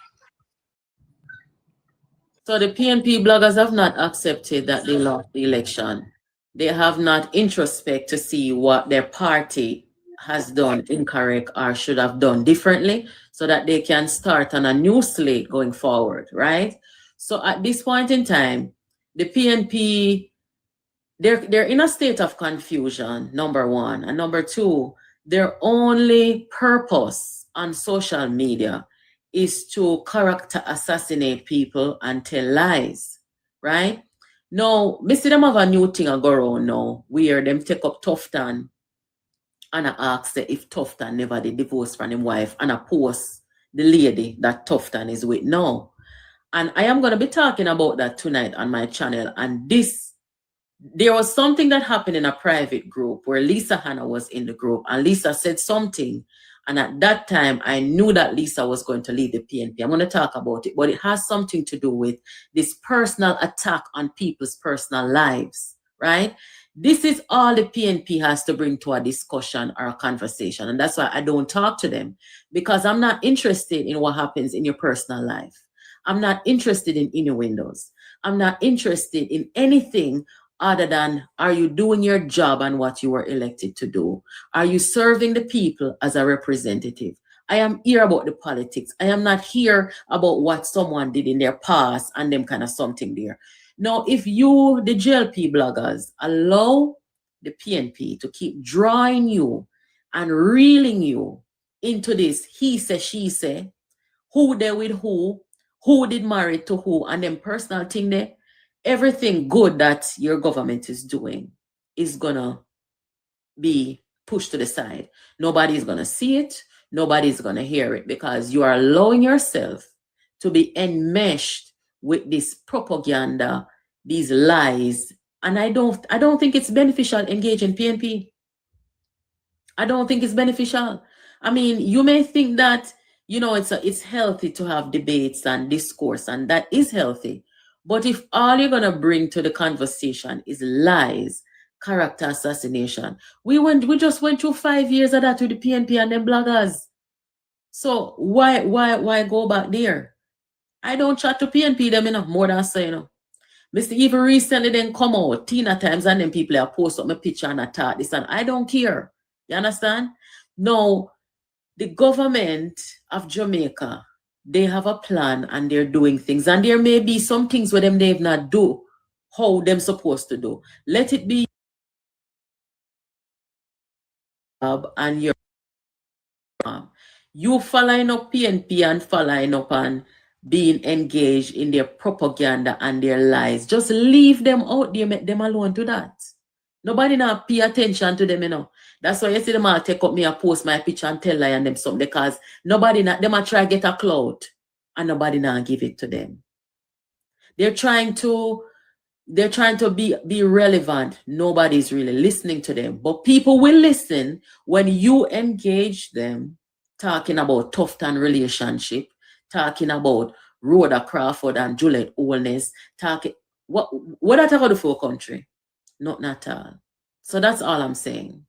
So the PNP bloggers have not accepted that they lost the election. They have not introspect to see what their party has done incorrect or should have done differently so that they can start on a new slate going forward, right? So at this point in time, the PNP, they're in a state of confusion, number one. And number two, their only purpose on social media is to character assassinate people and tell lies, right? Now, me see them have a new thing I go around now, where them take up Tufton and I ask if Tufton never did divorce from his wife, and I post the lady that Tufton is with now. And I am going to be talking about that tonight on my channel. And there was something that happened in a private group where Lisa Hanna was in the group, and Lisa said something. And at that time, I knew that Lisa was going to leave the PNP. I'm going to talk about it, but it has something to do with this personal attack on people's personal lives, right? This is all the PNP has to bring to a discussion or a conversation. And that's why I don't talk to them, because I'm not interested in what happens in your personal life. I'm not interested in innuendos. I'm not interested in anything other than, are you doing your job and what you were elected to do? Are you serving the people as a representative? I am here about the politics. I am not here about what someone did in their past and them kind of something there. Now, if you, the JLP bloggers, allow the PNP to keep drawing you and reeling you into this he say, she say, who they with who did marry to who, and then personal thing there, everything good that your government is doing is gonna be pushed to the side. Nobody's gonna see it. Nobody's gonna hear it, because you are allowing yourself to be enmeshed with this propaganda, these lies. And I don't think it's beneficial engaging PNP. I don't think it's beneficial. I mean, you may think that, you know, it's healthy to have debates and discourse, and that is healthy. But if all you're going to bring to the conversation is lies, character assassination, we just went through 5 years of that with the PNP and them bloggers. So why go back there? I don't chat to PNP them enough, more than say, you know. Mr. Even recently then come out, Tina Times, and then people have post up my picture and attack this, and I don't care. You understand? No, the government of Jamaica, they have a plan and they're doing things, and there may be some things where them they've not do how them supposed to do. Let it be and your you following up PNP and following up and being engaged in their propaganda and their lies. Just leave them out there, make them alone to that. Nobody now pay attention to them, you know. That's why you see them all take up me and post my picture and tell lie and them something, because nobody not them a try get a clout and nobody now give it to them. They're trying to be relevant. Nobody's really listening to them. But people will listen when you engage them talking about Tufton relationship, talking about Rhoda Crawford and Juliet Oldness, talking what I talk about the full country. Not at all. So that's all I'm saying.